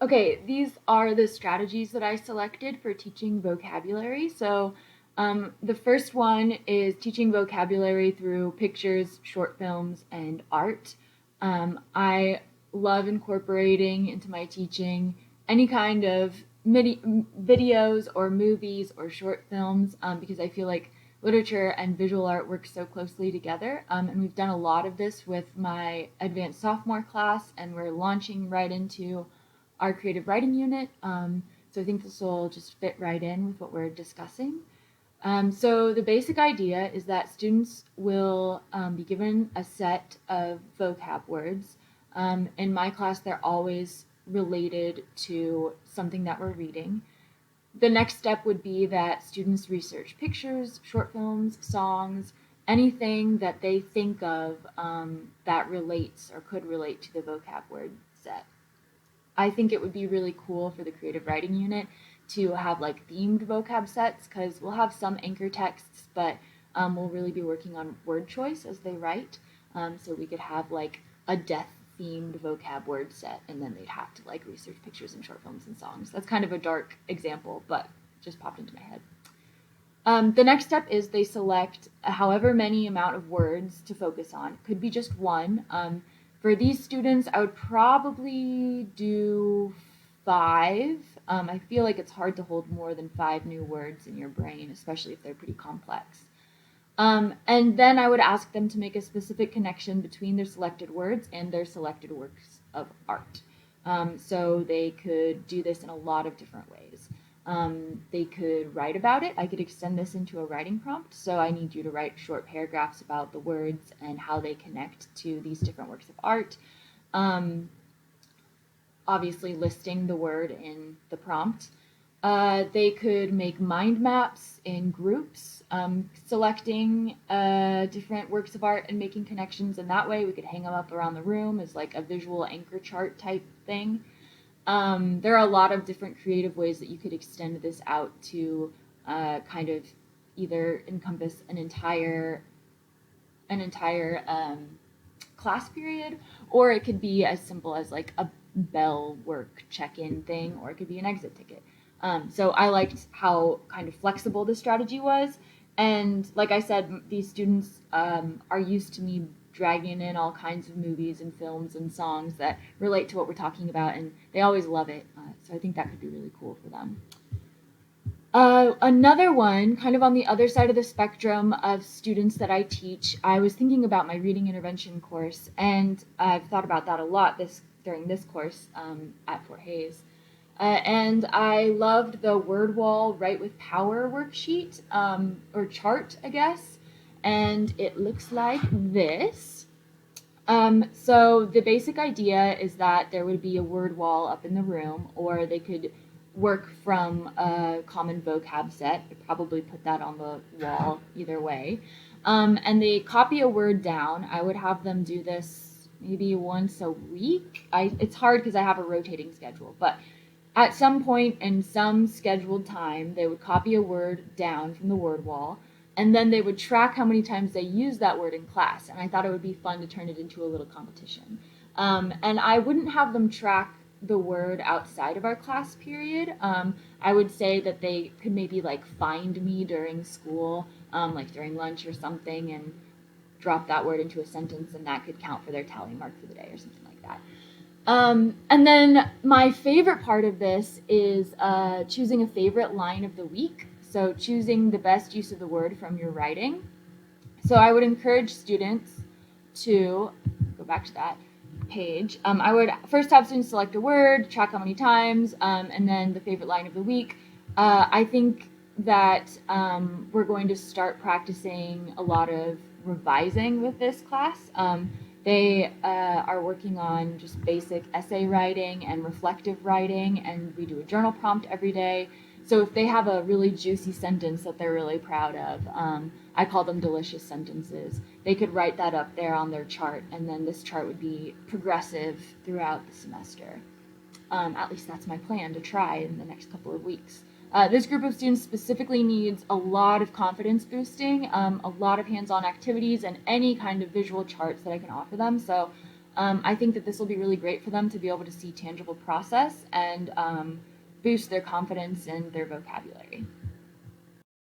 Okay, these are the strategies that I selected for teaching vocabulary. So the first one is teaching vocabulary through pictures, short films, and art. I love incorporating into my teaching any kind of videos or movies or short films because I feel like literature and visual art work so closely together. And we've done a lot of this with my advanced sophomore class, and we're launching right into our creative writing unit. So I think this will just fit right in with what we're discussing. So the basic idea is that students will be given a set of vocab words. In my class, they're always related to something that we're reading. The next step would be that students research pictures, short films, songs, anything that they think of that relates or could relate to the vocab word set. I think it would be really cool for the creative writing unit to have like themed vocab sets because we'll have some anchor texts, but we'll really be working on word choice as they write. So we could have like a death themed vocab word set, and then they'd have to like research pictures and short films and songs. That's kind of a dark example, but just popped into my head. The next step is they select however many amount of words to focus on. It could be just one. For these students, I would probably do 5. I feel like it's hard to hold more than 5 new words in your brain, especially if they're pretty complex. And then I would ask them to make a specific connection between their selected words and their selected works of art. So they could do this in a lot of different ways. They could write about it. I could extend this into a writing prompt. So I need you to write short paragraphs about the words and how they connect to these different works of art. Obviously listing the word in the prompt. They could make mind maps in groups, selecting different works of art and making connections. And that way we could hang them up around the room as like a visual anchor chart type thing. There are a lot of different creative ways that you could extend this out to kind of either encompass an entire class period, or it could be as simple as like a bell work check-in thing, or it could be an exit ticket. So I liked how kind of flexible the strategy was. And like I said, these students are used to me dragging in all kinds of movies and films and songs that relate to what we're talking about, and they always love it. So I think that could be really cool for them. Another one, kind of on the other side of the spectrum of students that I teach, I was thinking about my reading intervention course, and I've thought about that a lot during this course at Fort Hays. And I loved the word wall Write with Power worksheet, or chart, I guess. And it looks like this. So the basic idea is that there would be a word wall up in the room, or they could work from a common vocab set. I'd probably put that on the wall either way. And they copy a word down. I would have them do this maybe once a week. It's hard because I have a rotating schedule, but at some point in some scheduled time, they would copy a word down from the word wall, and then they would track how many times they used that word in class. And I thought it would be fun to turn it into a little competition. And I wouldn't have them track the word outside of our class period. I would say that they could maybe like find me during school, like during lunch or something, and drop that word into a sentence, and that could count for their tally mark for the day or something like that. And then my favorite part of this is choosing a favorite line of the week. So choosing the best use of the word from your writing. So I would encourage students to go back to that page. I would first have students select a word, track how many times, and then the favorite line of the week. I think that we're going to start practicing a lot of revising with this class. They are working on just basic essay writing and reflective writing, and we do a journal prompt every day. So if they have a really juicy sentence that they're really proud of, I call them delicious sentences, they could write that up there on their chart, and then this chart would be progressive throughout the semester. At least that's my plan to try in the next couple of weeks. This group of students specifically needs a lot of confidence boosting, a lot of hands-on activities, and any kind of visual charts that I can offer them. So I think that this will be really great for them to be able to see tangible process and boost their confidence and their vocabulary.